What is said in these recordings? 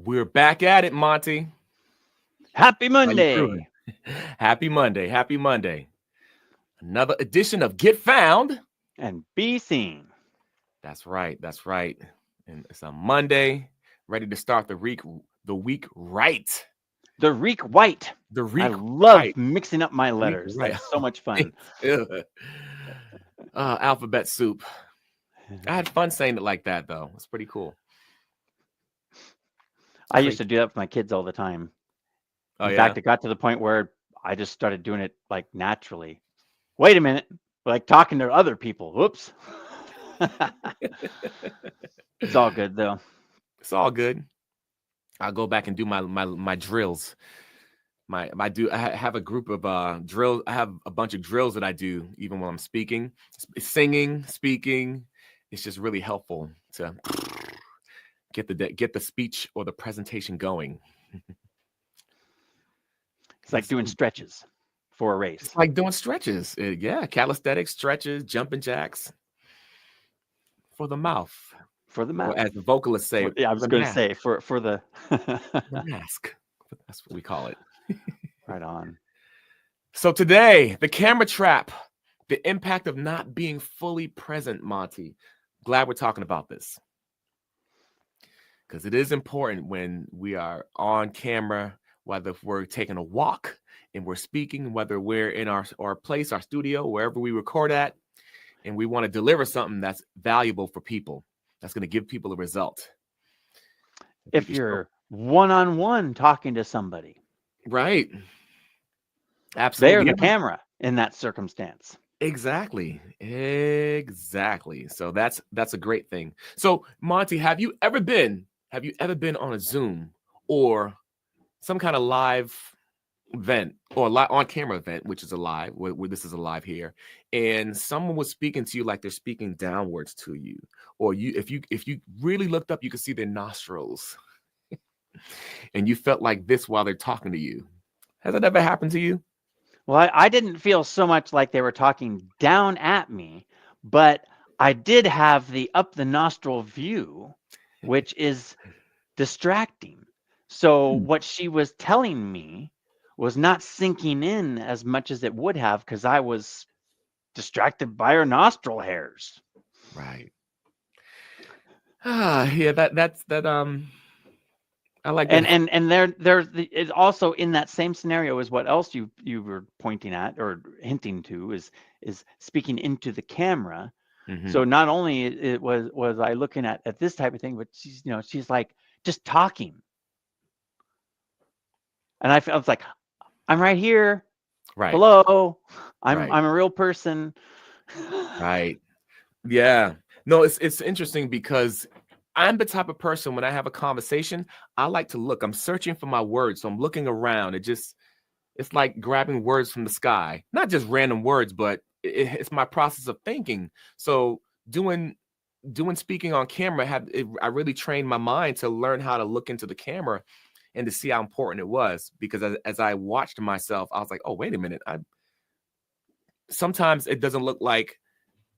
We're back at it, Monty. Happy How you doing? Monday. Happy Monday. Happy Monday. Another edition of Get Found. And be seen. That's right. That's right. And it's a Monday, ready to start the week right. The Reek White. The I week love right. mixing up my Week letters. right. That's so much fun. Alphabet soup. I had fun saying it like that, though. It's pretty cool. I used to do that with my kids all the time. In fact, it got to the point where I just started doing it like naturally. Wait a minute. Like talking to other people. Whoops. It's all good, though. It's all good. I'll go back and do my drills. I have a group of drills. I have a bunch of drills that I do even when I'm speaking, singing, speaking. It's just really helpful to get the speech or the presentation going. It's like doing stretches for a race. It's like doing stretches. Calisthenics, stretches, jumping jacks for the mouth. For the mouth. Or as the vocalists say. I was going to say for the the mask. That's what we call it. Right on. So today, the camera trap, the impact of not being fully present, Monty. Glad we're talking about this. Because it is important when we are on camera, whether we're taking a walk and we're speaking, whether we're in our place, our studio, wherever we record at, and we want to deliver something that's valuable for people, that's going to give people a result. If you're one-on-one talking to somebody. Right. Absolutely. They're the camera in that circumstance. Exactly. So that's a great thing. So Monty, have you ever been on a Zoom or some kind of live event or on camera event, which is a live, where this is a live here, and someone was speaking to you like they're speaking downwards to you, or if you really looked up, you could see their nostrils and you felt like this while they're talking to you? Has that ever happened to you? Well, I didn't feel so much like they were talking down at me, but I did have the up the nostril view, which is distracting. So what she was telling me was not sinking in as much as it would have because I was distracted by her nostril hairs. Right. That's I like that. And there's it's also in that same scenario is what else you were pointing at or hinting to is speaking into the camera. Mm-hmm. So not only it was I looking at this type of thing, but she's like just talking, and I was like, I'm right here, right? Hello, I'm a real person, right? Yeah, no, it's interesting because I'm the type of person when I have a conversation, I like to look. I'm searching for my words. So I'm looking around. It's like grabbing words from the sky, not just random words, but it's my process of thinking. So doing speaking on camera, I really trained my mind to learn how to look into the camera and to see how important it was. Because as I watched myself, I was like, oh, wait a minute. Sometimes it doesn't look like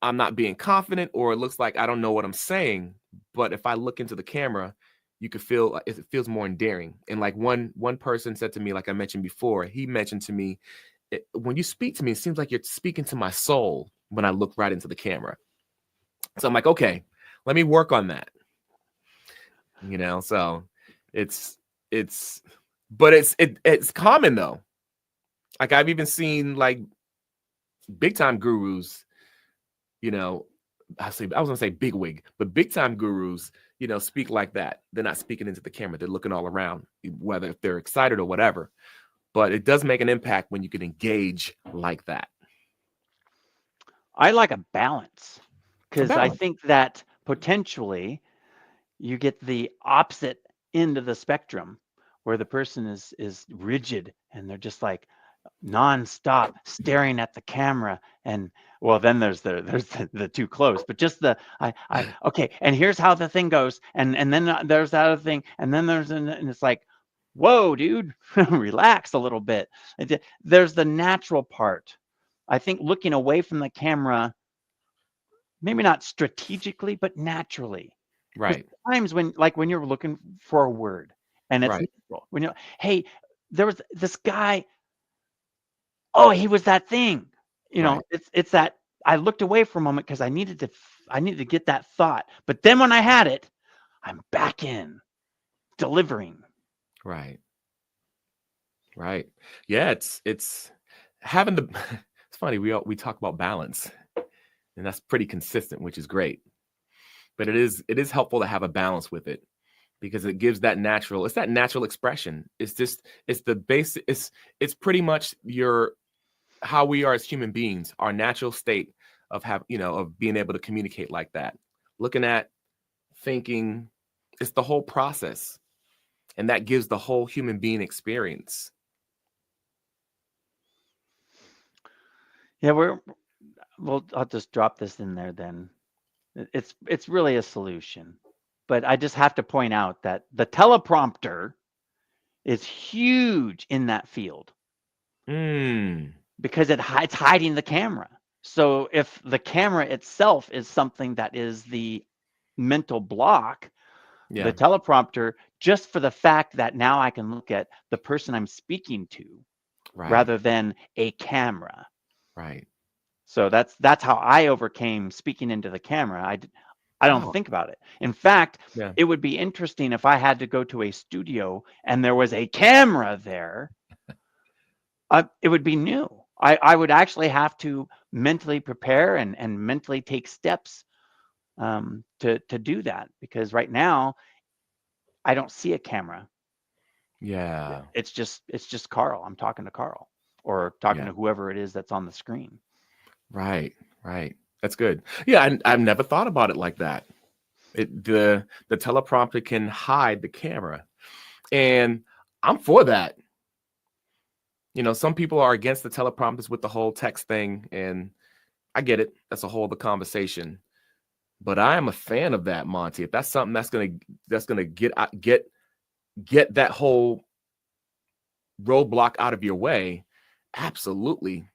I'm not being confident, or it looks like I don't know what I'm saying. But if I look into the camera, you could feel it feels more endearing. And like one person said to me, like I mentioned before, he mentioned to me, when you speak to me, it seems like you're speaking to my soul when I look right into the camera. So I'm like, okay, let me work on that. So it's common though. Like I've even seen like big time gurus, I was gonna say big wig, but big time gurus, speak like that. They're not speaking into the camera. They're looking all around, whether if they're excited or whatever. But it does make an impact when you can engage like that. I like a balance because I think that potentially you get the opposite end of the spectrum where the person is rigid and they're just like nonstop staring at the camera, and well, then there's the too close, but just the okay, and here's how the thing goes, and then there's that other thing, and then and it's like, whoa, dude, relax a little bit. There's the natural part. I think looking away from the camera, maybe not strategically, but naturally. Right. Times when you're looking for a word and it's Right. natural. When you hey, there was this guy, oh, he was that thing. Right. It's that I looked away for a moment because I needed to get that thought. But then when I had it, I'm back in delivering. Right. Right. Yeah, it's having the it's funny, we talk about balance, and that's pretty consistent, which is great. But it is helpful to have a balance with it because it gives that natural expression. It's the basic it's pretty much your how we are as human beings, our natural state of being able to communicate like that. Looking at, thinking, it's the whole process. And that gives the whole human being experience. Yeah, I'll just drop this in there then. It's really a solution. But I just have to point out that the teleprompter is huge in that field Mm. because it's hiding the camera. So if the camera itself is something that is the mental block, Yeah. the teleprompter, just for the fact that now I can look at the person I'm speaking to Right. rather than a camera. Right. So that's how I overcame speaking into the camera. I don't Oh, think about it. In fact, yeah. it would be interesting if I had to go to a studio and there was a camera there. It would be new. I would actually have to mentally prepare and mentally take steps to do that, because right now I don't see a camera. Yeah. It's just Carl. I'm talking to Carl or talking Yeah. to whoever it is that's on the screen. Right. Right. That's good. Yeah, I've never thought about it like that. The teleprompter can hide the camera. And I'm for that. Some people are against the teleprompters with the whole text thing, and I get it. That's a whole other conversation. But I am a fan of that, Monty. If that's something that's gonna get that whole roadblock out of your way, absolutely.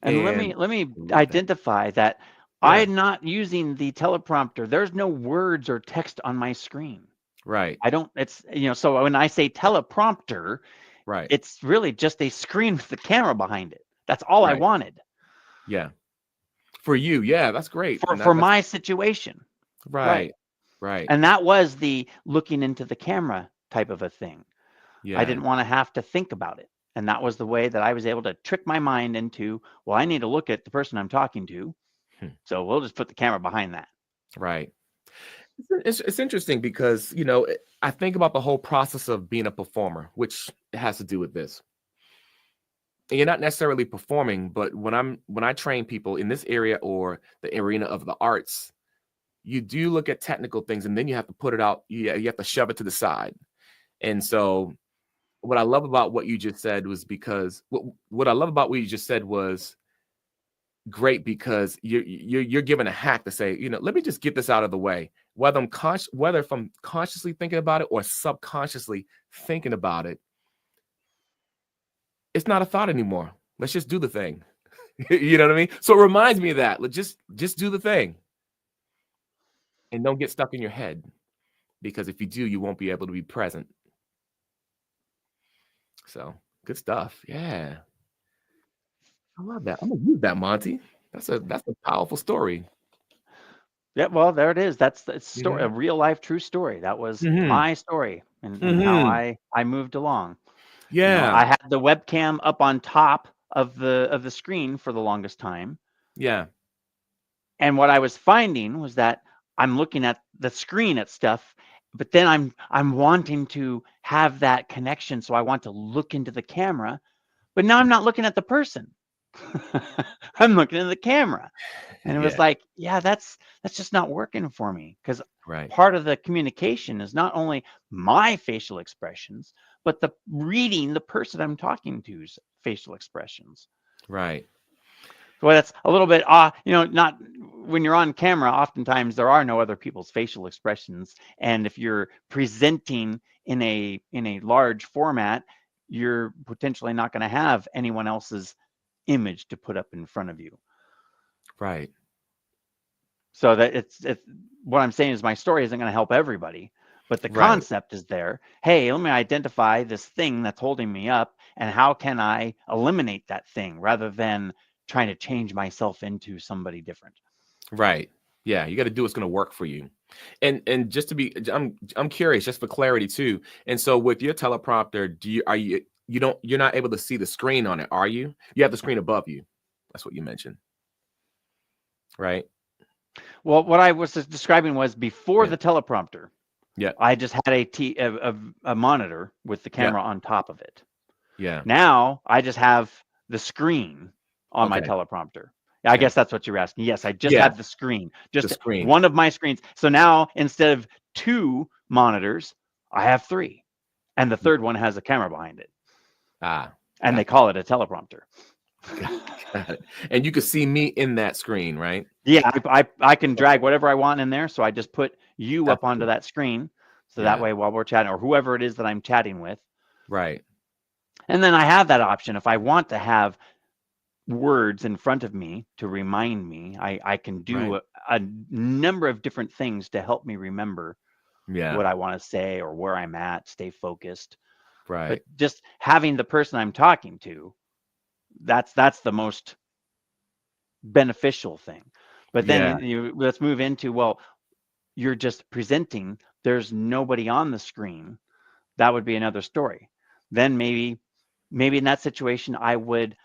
And let And me let me I love that. identify that Yeah, I'm not using the teleprompter. There's no words or text on my screen. right, I don't, so when I say teleprompter, right, it's really just a screen with the camera behind it. That's all I right. wanted Yeah. For you, yeah, that's great. for And that's my situation. Right. right, right. And that was the looking into the camera type of a thing. I Yeah, didn't want to have to think about it. And that was the way that I was able to trick my mind into, well, I need to look at the person I'm talking to. hmm, So we'll just put the camera behind that. right. It's interesting because I think about the whole process of being a performer, which has to do with this. And you're not necessarily performing, but when I train people in this area or the arena of the arts, you do look at technical things, and then you have to put it out. You have to shove it to the side. And so, what I love about what you just said was because what I love about what you just said was great because you're given a hack to say, let me just get this out of the way. Whether if I'm consciously thinking about it or subconsciously thinking about it, it's not a thought anymore. Let's just do the thing. You know what I mean? So it reminds me of that. Just do the thing and don't get stuck in your head, because if you do, you won't be able to be present. So good stuff. Yeah. I love that. I'm gonna use that, Monty. That's a powerful story. Yeah, well, there it is. That's the story, a Mhm. real life true story. That was Mhm. my story and how Mhm. I moved along. Yeah. I had the webcam up on top of the screen for the longest time. Yeah. And what I was finding was that I'm looking at the screen at stuff, but then I'm wanting to have that connection. So I want to look into the camera, but now I'm not looking at the person. I'm looking at the camera. And it was Yeah. like, yeah, that's just not working for me, because Right. part of the communication is not only my facial expressions, but the reading the person I'm talking to's facial expressions. Right. So that's a little bit, not when you're on camera, oftentimes there are no other people's facial expressions. And if you're presenting in a large format, you're potentially not going to have anyone else's image to put up in front of you. Right. So that it's what I'm saying is my story isn't going to help everybody, but the Right. concept is there. Hey, let me identify this thing that's holding me up, and how can I eliminate that thing rather than trying to change myself into somebody different. Right. Yeah, you got to do what's going to work for you. And just to be, I'm curious, just for clarity too. And so with your teleprompter, you're not able to see the screen on it, are you? You have the screen above you. That's what you mentioned, right? Well, what I was just describing was before Yeah. the teleprompter, Yeah. I just had a monitor with the Yeah. camera on top of it. Yeah. Now I just have the screen on my Okay. teleprompter. I Okay. guess that's what you're asking. Yes, I just Yeah. have the screen, The just screen. one of my screens. So now instead of 2 monitors, I have 3, and the third one has a camera behind it, Ah, and they got call it a teleprompter. got it. And you can see me in that screen, right? Yeah, I can drag whatever I want in there, so I just put you That's up onto cool. that screen, so that Yeah. way while we're chatting, or whoever it is that I'm chatting with, Right. and then I have that option if I want to have words in front of me to remind me. I can Right. do a number of different things to help me remember Yeah. what I want to say or where I'm at, stay focused. But Right. just having the person I'm talking to, that's the most beneficial thing. But Yeah. then let's move into, well, you're just presenting, there's nobody on the screen. That would be another story. Then maybe in that situation I would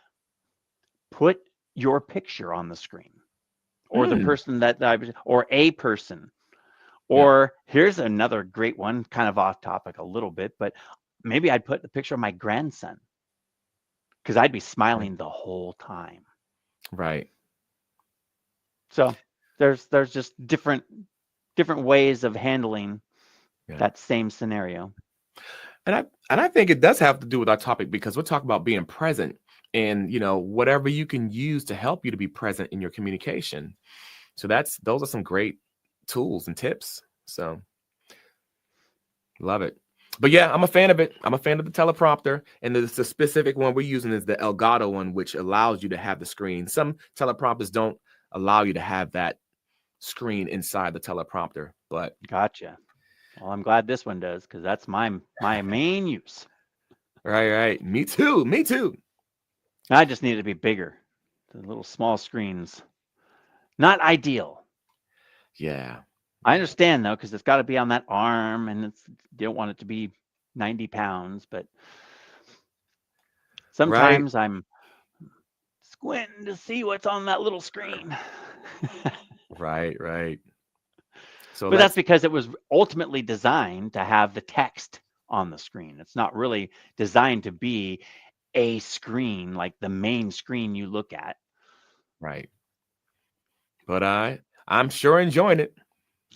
put your picture on the screen, or the Mm. person that or a person. Yeah. Or here's another great one, kind of off topic a little bit, but maybe I'd put the picture of my grandson, because I'd be Right. smiling the whole time. Right. So there's just different ways of handling Yeah. that same scenario. And I think it does have to do with our topic, because we're talking about being present and whatever you can use to help you to be present in your communication. So those are some great tools and tips. So love it. But yeah, I'm a fan of it. I'm a fan of the teleprompter, and the specific one we're using is the Elgato one, which allows you to have the screen. Some teleprompters don't allow you to have that screen inside the teleprompter, but Gotcha. Well, I'm glad this one does, because that's my main use. right. Me too. Me too. I just need it to be bigger. The little small screens, not ideal. Yeah. I understand though, because it's got to be on that arm, and you don't want it to be 90 pounds. But Right. sometimes I'm squinting to see what's on that little screen. Right. So But that's because it was ultimately designed to have the text on the screen. It's not really designed to be a screen like the main screen you look at. right. But I'm sure enjoying it.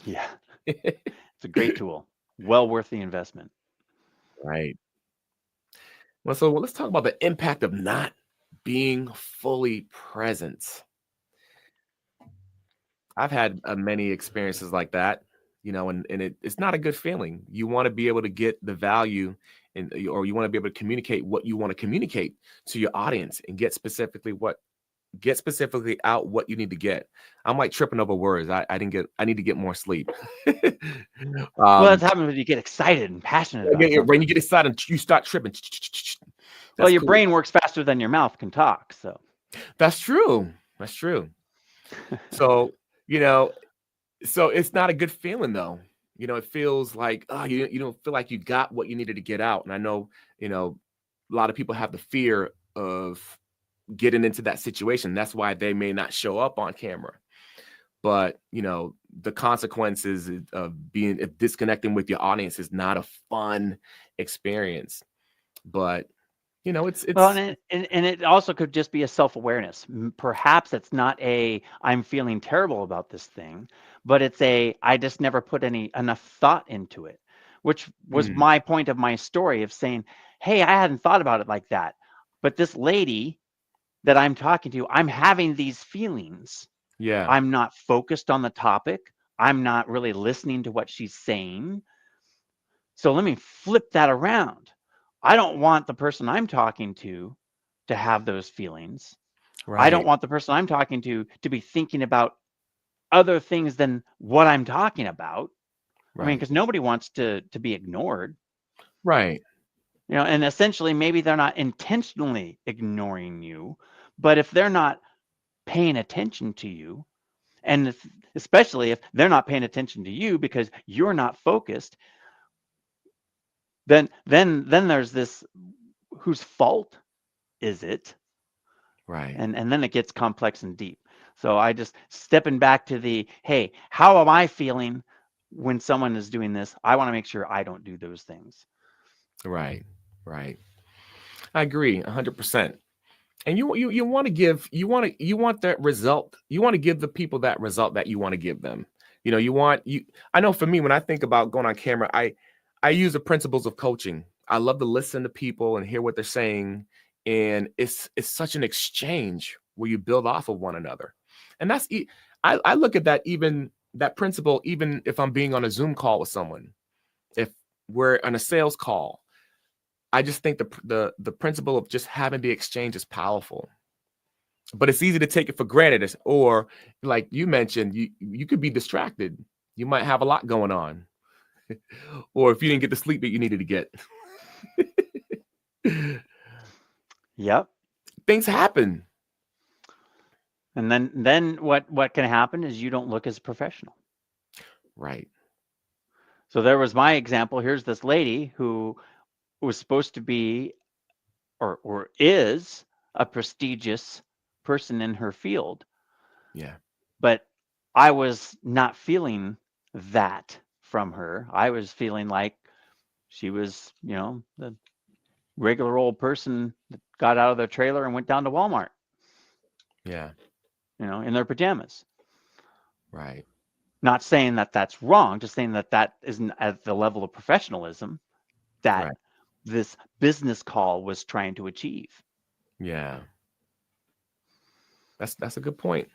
Yeah, it's a great tool. Well worth the investment. Right. Well, so let's talk about the impact of not being fully present. I've had many experiences like that, and it's not a good feeling. You want to be able to get the value, or you want to be able to communicate what you want to communicate to your audience, and get specifically out what you need to get. I'm like tripping over words. I need to get more sleep. Well, um, that's happening when you get excited and passionate about when something. you get excited, you start tripping. Well, That's your cool. brain works faster than your mouth can talk. So That's true. That's true. So, you know, so it's not a good feeling though. It feels like, oh, you don't feel like you got what you needed to get out. And I know, a lot of people have the fear of getting into that situation. That's why they may not show up on camera. But, the consequences of disconnecting with your audience is not a fun experience. But, it's well, and it also could just be a self-awareness. Perhaps it's not a I'm feeling terrible about this thing, but it's a I just never put enough thought into it, which was Mm, my point of my story of saying, hey, I hadn't thought about it like that. But this lady that I'm talking to, I'm having these feelings. yeah, I'm not focused on the topic. I'm not really listening to what she's saying. So let me flip that around. I don't want the person I'm talking to have those feelings. I don't right. want the person I'm talking to be thinking about other things than what I'm talking about. I mean, because nobody wants to be ignored. Right. And essentially maybe they're not intentionally ignoring you, but if they're not paying attention to you, and especially if they're not paying attention to you because you're not focused, then there's this, whose fault is it? Right. And then it gets complex and deep. So I just stepping back to the, hey, how am I feeling when someone is doing this? I want to make sure I don't do those things. Right. I agree 100%. And you want that result. You want to give the people that result that you want to give them. I know for me, when I think about going on camera, I use the principles of coaching. I love to listen to people and hear what they're saying. And it's such an exchange where you build off of one another. And I look at that principle, even if I'm being on a Zoom call with someone, if we're on a sales call, I just think the principle of just having the exchange is powerful. But it's easy to take it for granted. Or like you mentioned, you could be distracted. You might have a lot going on. Or if you didn't get the sleep that you needed to get. Yep. Things happen. And then what can happen is you don't look as professional. Right. So there was my example. Here's this lady who was supposed to be or is a prestigious person in her field. Yeah. But I was not feeling that from her. I was feeling like she was, the regular old person that got out of their trailer and went down to Walmart. Yeah. In their pajamas. Right. Not saying that that's wrong, just saying that isn't at the level of professionalism that this business call was trying to achieve. Yeah. That's a good point.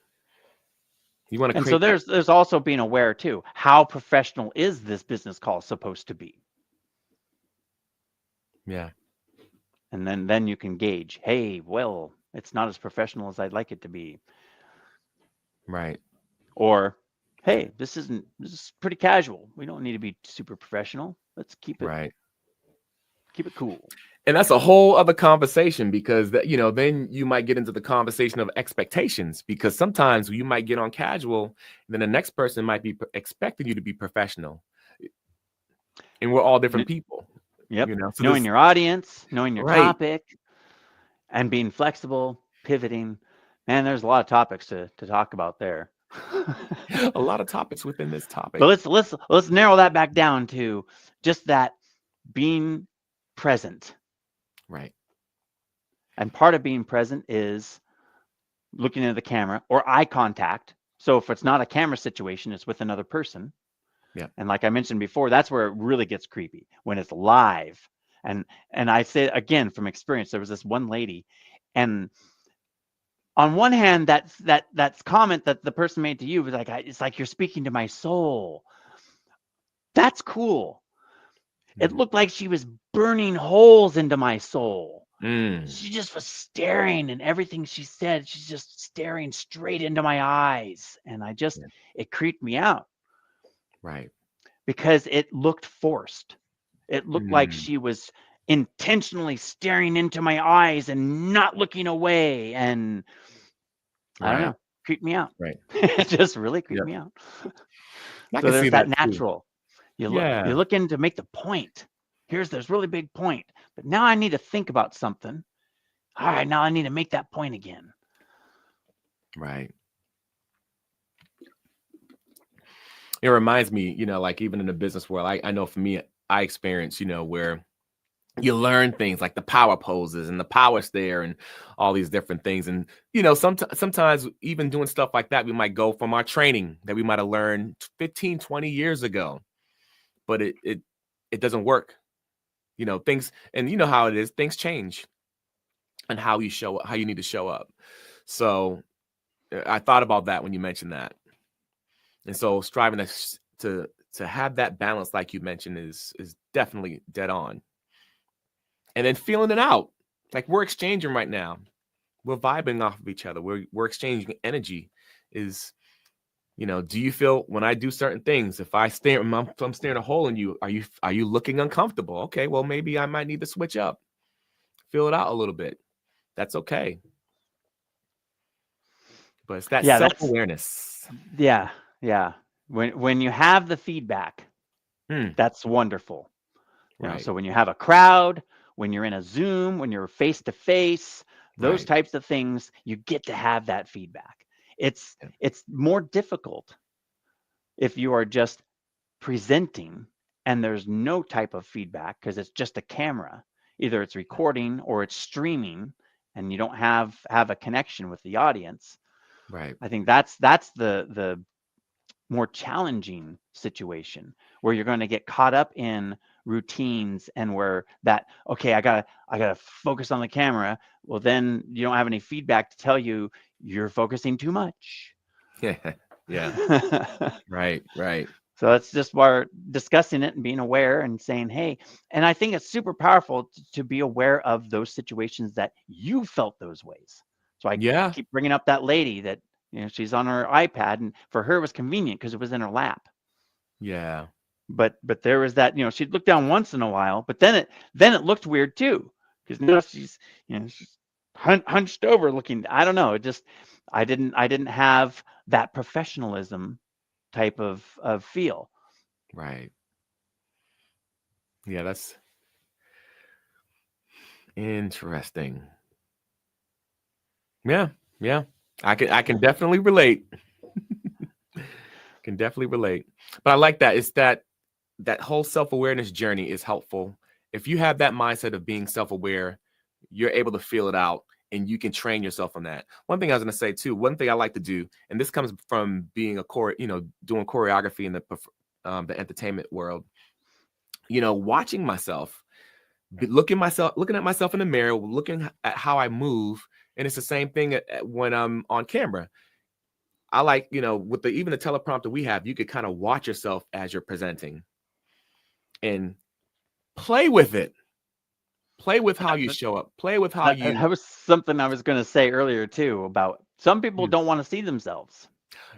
You want to And so there's also being aware too. How professional is this business call supposed to be? Yeah. And then you can gauge, hey, well, it's not as professional as I'd like it to be. Right. Or, hey, this is pretty casual. We don't need to be super professional. Let's keep it cool. And that's a whole other conversation, because then you might get into the conversation of expectations, because sometimes you might get on casual, and then the next person might be expecting you to be professional. And we're all different people. Yep. So knowing your audience, knowing your Right. topic, and being flexible, pivoting. Man, there's a lot of topics to talk about there. A lot of topics within this topic. But let's narrow that back down to just that being present. Right. And part of being present is looking at the camera or eye contact. So if it's not a camera situation, it's with another person. Yeah. And like I mentioned before, that's where it really gets creepy, when it's live. And I say again from experience, there was this one lady, and on one hand, that's comment that the person made to you was like, it's like you're speaking to my soul. That's cool. It looked like she was burning holes into my soul. She just was staring, and everything she said, she's just staring straight into my eyes. And it creeped me out. Right. Because it looked forced. It looked like she was intentionally staring into my eyes and not looking away. And I don't know, creeped me out. Right. It just really creeped me out. So there's that natural. You look in to make the point. Here's this really big point, but now I need to think about something. All right, now I need to make that point again. Right. It reminds me, like even in the business world, I know for me, I experience, where you learn things like the power poses and the power stare and all these different things. And, sometimes even doing stuff like that, we might go from our training that we might have learned 15, 20 years ago, but it doesn't work. Things, and you know how it is, things change and how you show up, how you need to show up. So I thought about that when you mentioned that. And so striving to have that balance, like you mentioned, is definitely dead on. And then feeling it out, like we're exchanging right now. We're vibing off of each other. We're exchanging energy. You know, do you feel when I do certain things, if I stare, I'm staring a hole in you, are you looking uncomfortable? Okay, well, maybe I might need to switch up, feel it out a little bit. That's okay. But it's that Yeah, that's self-awareness. yeah, yeah. When you have the feedback, Hmm, that's wonderful. You know, right, so when you have a crowd, when you're in a Zoom, when you're face to face, those right. types of things, you get to have that feedback. It's Yeah, it's more difficult if you are just presenting and there's no type of feedback because it's just a camera. Either it's recording or it's streaming and you don't have a connection with the audience. right. I think that's the more challenging situation where you're going to get caught up in routines and where that okay I gotta focus on the camera. Well, then you don't have any feedback to tell you you're focusing too much. Yeah, yeah, right, right. So that's just why discussing it and being aware and saying, hey, and I think it's super powerful to be aware of those situations that you felt those ways. So I Yeah, keep bringing up that lady that, she's on her iPad and for her it was convenient because it was in her lap. yeah, But there was that, she'd look down once in a while, but then it looked weird too. Because now she's hunched over looking. I don't know. It just I didn't have that professionalism type of feel. right. Yeah, that's interesting. Yeah, yeah. I can definitely relate. Can definitely relate. But I like that. It's that whole self-awareness journey is helpful. If you have that mindset of being self-aware, you're able to feel it out and you can train yourself on that. One thing I was going to say too, one thing I like to do, and this comes from being doing choreography in the entertainment world, watching myself, looking at myself in the mirror, looking at how I move. And it's the same thing when I'm on camera. I like, with even the teleprompter we have, you could kind of watch yourself as you're presenting and play with it. Play with how you show up. Play with how you. That was something I was going to say earlier too about some people Yeah, don't want to see themselves.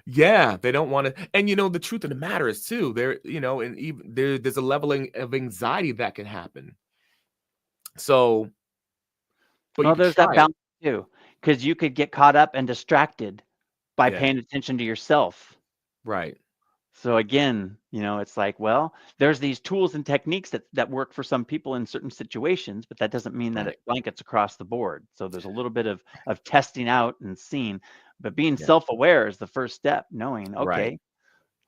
yeah, they don't want to. And the truth of the matter is too, and even there's a leveling of anxiety that can happen. So, but you Well, could there's that try it. balance too, because you could get caught up and distracted by Yeah, paying attention to yourself. right, So again, it's like, well, there's these tools and techniques that work for some people in certain situations, but that doesn't mean that right. it blankets across the board. So there's a little bit of testing out and seeing, but being Yeah, self-aware is the first step, knowing, right, okay,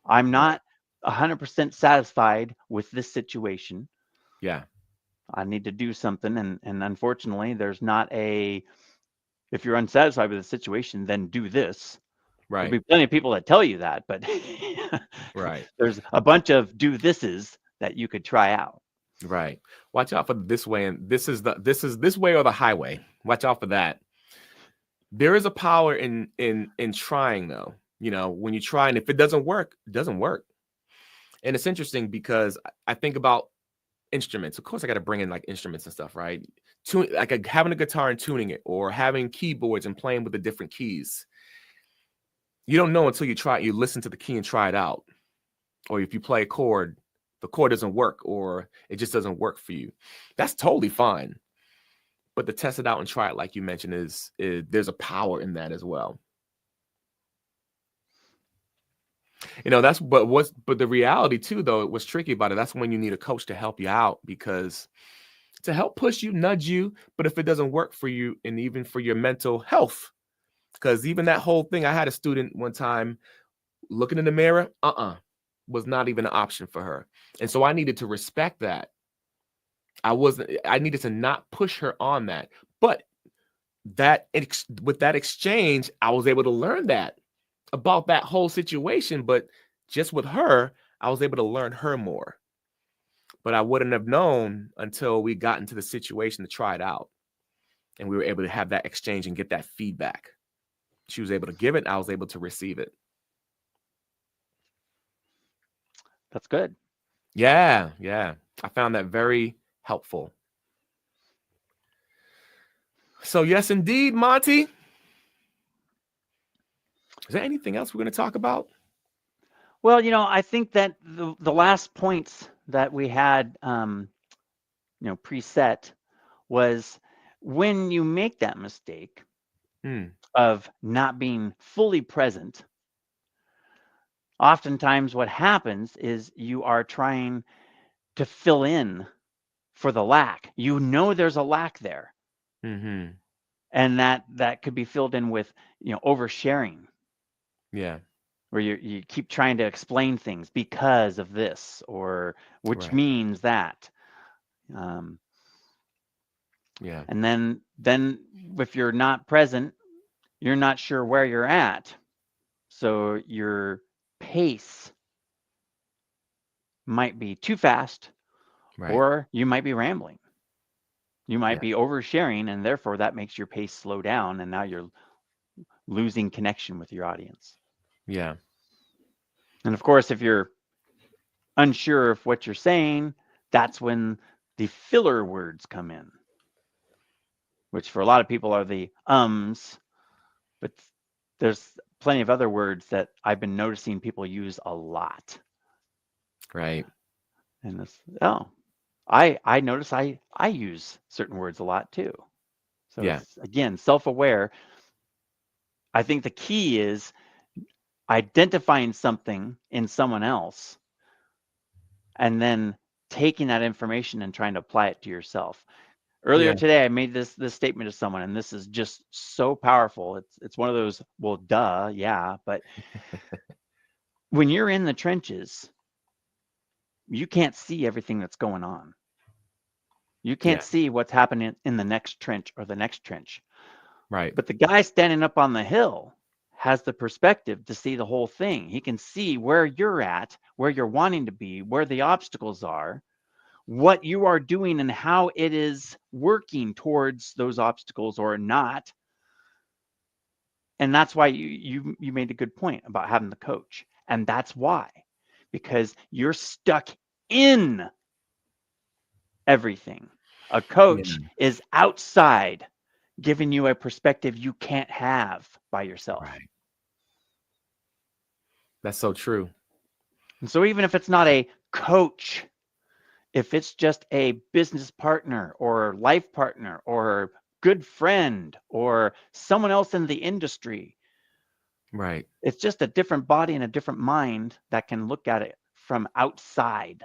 I'm right. not 100% satisfied with this situation. Yeah, I need to do something. And unfortunately, there's not if you're unsatisfied with the situation, then do this. There'll right, be plenty of people that tell you that, but right, there's a bunch of do thises that you could try out. right. Watch out for this way, and this way or the highway. Watch out for that. There is a power in trying though. When you try and if it doesn't work, it doesn't work. And it's interesting because I think about instruments. Of course, I got to bring in like instruments and stuff, right? Having a guitar and tuning it, or having keyboards and playing with the different keys. You don't know until you try. You listen to the key and try it out, or if you play a chord, the chord doesn't work, or it just doesn't work for you. That's totally fine. But to test it out and try it, like you mentioned, is there's a power in that as well. But the reality too, though, what's tricky about it, that's when you need a coach to help you out because to help push you, nudge you. But if it doesn't work for you and even for your mental health, because even that whole thing, I had a student one time looking in the mirror, was not even an option for her. And so I needed to respect that. I needed to not push her on that. But with that exchange, I was able to learn that about that whole situation. But just with her, I was able to learn her more. But I wouldn't have known until we got into the situation to try it out. And we were able to have that exchange and get that feedback. She was able to give it. I was able to receive it. That's good. Yeah, yeah. I found that very helpful. So yes, indeed, Monty. Is there anything else we're going to talk about? Well, I think that the last points that we had, preset was when you make that mistake Hmm. of not being fully present. Oftentimes, what happens is you are trying to fill in for the lack. There's a lack there, Mm-hmm. and that could be filled in with oversharing, Yeah. where you keep trying to explain things because of this, or which Right. means that. Um, Yeah. and then if you're not present, you're not sure where you're at. So your pace might be too fast, Right. or you might be rambling. You might Yeah. be oversharing, and therefore that makes your pace slow down, and now you're losing connection with your audience. Yeah. And of course, if you're unsure of what you're saying, that's when the filler words come in, which for a lot of people are the ums, but there's plenty of other words that I've been noticing people use a lot. Right. And I notice I use certain words a lot too. So Yeah. it's, again, self-aware. I think the key is identifying something in someone else and then taking that information and trying to apply it to yourself. Yeah. Earlier today, I made this statement to someone, and this is just so powerful. It's one of those, well, duh, yeah, but when you're in the trenches, you can't see everything that's going on. You can't Yeah. see what's happening in the next trench or the next trench. Right. But the guy standing up on the hill has the perspective to see the whole thing. He can see where you're at, where you're wanting to be, where the obstacles are, what you are doing, and how it is working towards those obstacles or not. And that's why you made a good point about having the coach. And that's why, because you're stuck in everything. A Yeah. coach is outside, giving you a perspective you can't have by yourself. Right. That's so true. And so even if it's not a coach, if it's just a business partner or life partner or good friend or someone else in the industry, Right. it's just a different body and a different mind that can look at it from outside.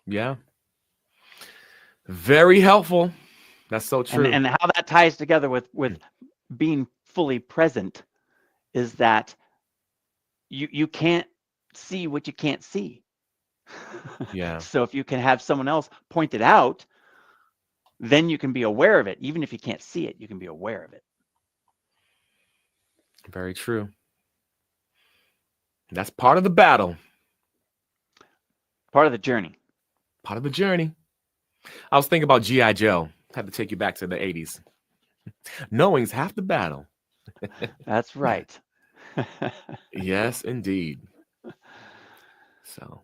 Yeah. Very helpful. That's so And true. and how that ties together with being fully present is that you can't see what you can't see. Yeah. So if you can have someone else point it out, then you can be aware of it. Even if you can't see it, you can be aware of it. Very true. That's part of the battle. Part of the journey. Part of the journey. I was thinking about G.I. Joe. Had to take you back to the 80s. Knowing's half the battle. That's right. Yes, indeed. So,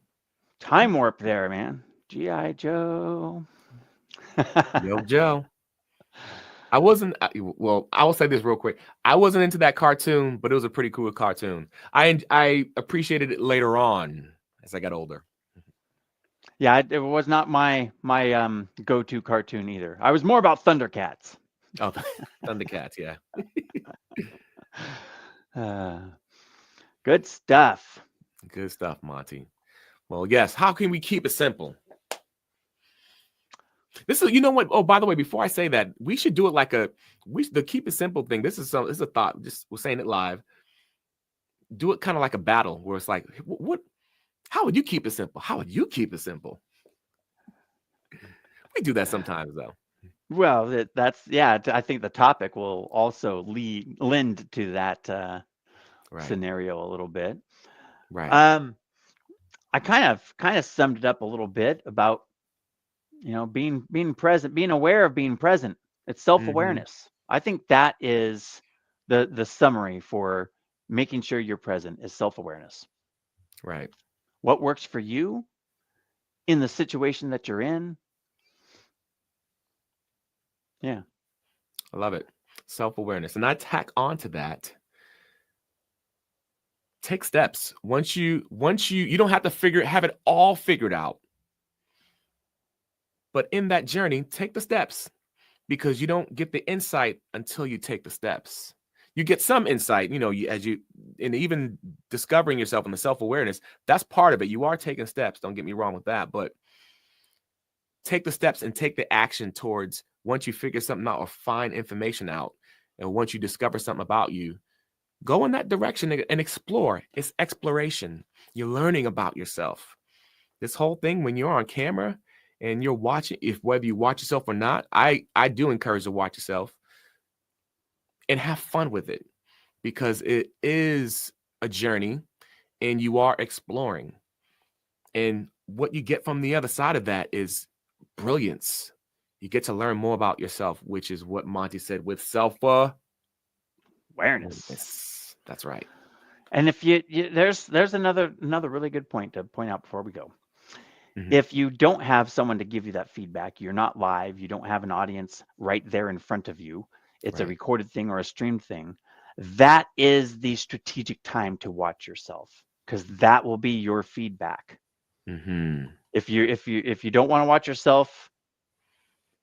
Time warp there, man. G.I. Joe. yo, Joe. Well, I will say this real quick. I wasn't into that cartoon, but it was a pretty cool cartoon. I appreciated it later on as I got older. Yeah, it was not my go-to cartoon either. I was more about Thundercats. Oh, Thundercats, yeah. Good stuff. Good stuff, Monty. Well, yes. How can we keep it simple? This is, you know what? Oh, by the way, before I say that, we should do it like the keep it simple thing. This is a thought. Just we're saying it live. Do it kind of like a battle where it's like, what? How would you keep it simple? How would you keep it simple? We do that sometimes, though. Well, that's yeah. I think the topic will also lend to that Right. scenario a little bit. Right. I kind of summed it up a little bit about being present, being aware of being present. It's self-awareness. I think that is the summary for making sure you're present is self-awareness. Right. What works for you in the situation that you're in? Yeah. I love it. Self-awareness. And I tack onto that take steps. Once you don't have to have it all figured out. But in that journey, take the steps, because you don't get the insight until you take the steps. You get some insight, and even discovering yourself and the self-awareness, that's part of it. You are taking steps. Don't get me wrong with that, but take the steps and take the action towards, once you figure something out or find information out, and once you discover something about you, go in that direction and explore. It's exploration. You're learning about yourself. This whole thing, when you're on camera and you're watching, whether you watch yourself or not, I do encourage to watch yourself and have fun with it, because it is a journey and you are exploring. And what you get from the other side of that is brilliance. You get to learn more about yourself, which is what Monty said, with self-awareness. That's right. And if there's another really good point to point out before we go. Mhm. If you don't have someone to give you that feedback, you're not live, you don't have an audience right there in front of you, it's a Right. recorded thing or a streamed thing, that is the strategic time to watch yourself, because that will be your feedback. Mhm. If you don't want to watch yourself,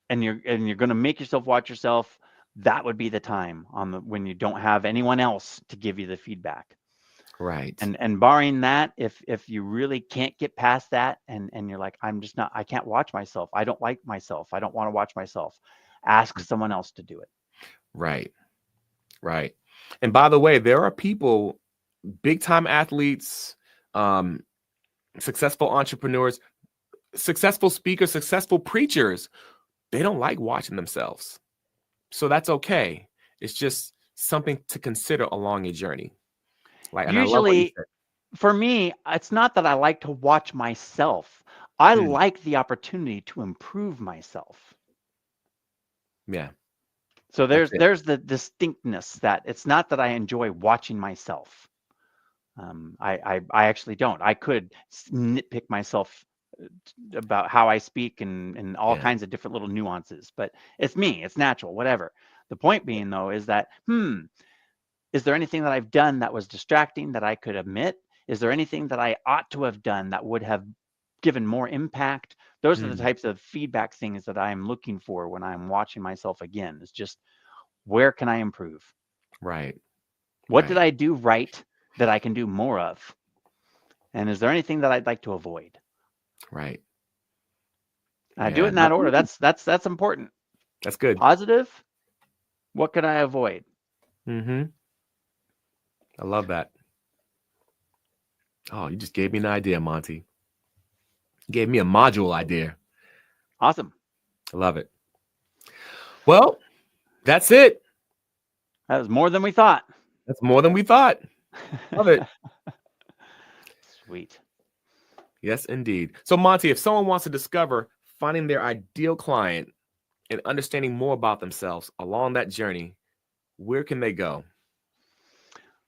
and you're going to make yourself watch yourself, that would be the time when you don't have anyone else to give you the feedback. Right. And barring that, if you really can't get past that, and you're like, I can't watch myself, I don't like myself, I don't want to watch myself, ask someone else to do it. Right. And by the way, there are people, big time athletes, successful entrepreneurs, successful speakers, successful preachers, they don't like watching themselves. So that's okay. It's just something to consider along your journey. And I love what you Usually, said. for me, it's not that I like to watch myself. I Mm. like the opportunity to improve myself. Yeah. So That's it. there's the distinctness that it's not that I enjoy watching myself. I actually don't. I could nitpick myself about how I speak and all Yeah. kinds of different little nuances, but it's me, it's natural, whatever. The point being, though, is that, is there anything that I've done that was distracting that I could omit? Is there anything that I ought to have done that would have given more impact? Those are the types of feedback things that I'm looking for when I'm watching myself again. It's just, where can I improve? Right. What did I do right that I can do more of? And is there anything that I'd like to avoid? Right. I do it in that order. That's important. That's good. Positive. What could I avoid? I love that. Oh, you just gave me an idea, Monty. You gave me a module idea. Awesome. I love it. Well, that's it. That was more than we thought. That's more than we thought. Love it. Sweet. Yes, indeed. So, Monty, if someone wants to discover finding their ideal client and understanding more about themselves along that journey, where can they go?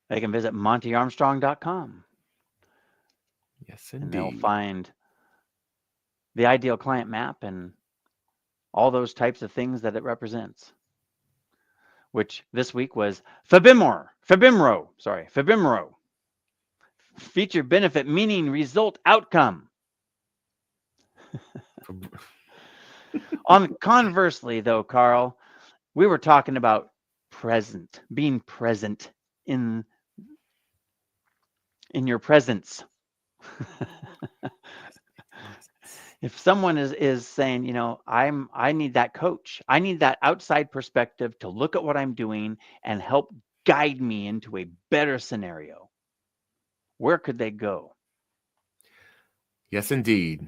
They can visit montyarmstrong.com. Yes, and indeed. they'll find the ideal client map and all those types of things that it represents, which this week was Fabimro. Feature, benefit, meaning, result, outcome. Conversely, though, Carl, we were talking about being present in your presence. If someone is saying, I need that coach, I need that outside perspective to look at what I'm doing and help guide me into a better scenario, where could they go? Yes, indeed.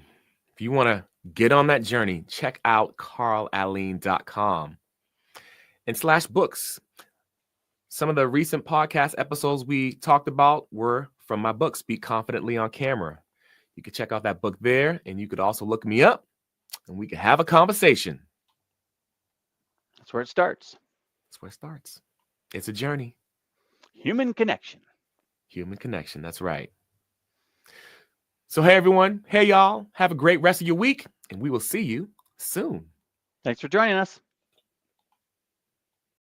If you want to get on that journey, check out carlalene.com and /books. Some of the recent podcast episodes we talked about were from my book, Speak Confidently on Camera. You can check out that book there, and you could also look me up, and we can have a conversation. That's where it starts. That's where it starts. It's a journey. Human connection. Human connection. That's right. So, hey, everyone. Hey, y'all. Have a great rest of your week, and we will see you soon. Thanks for joining us.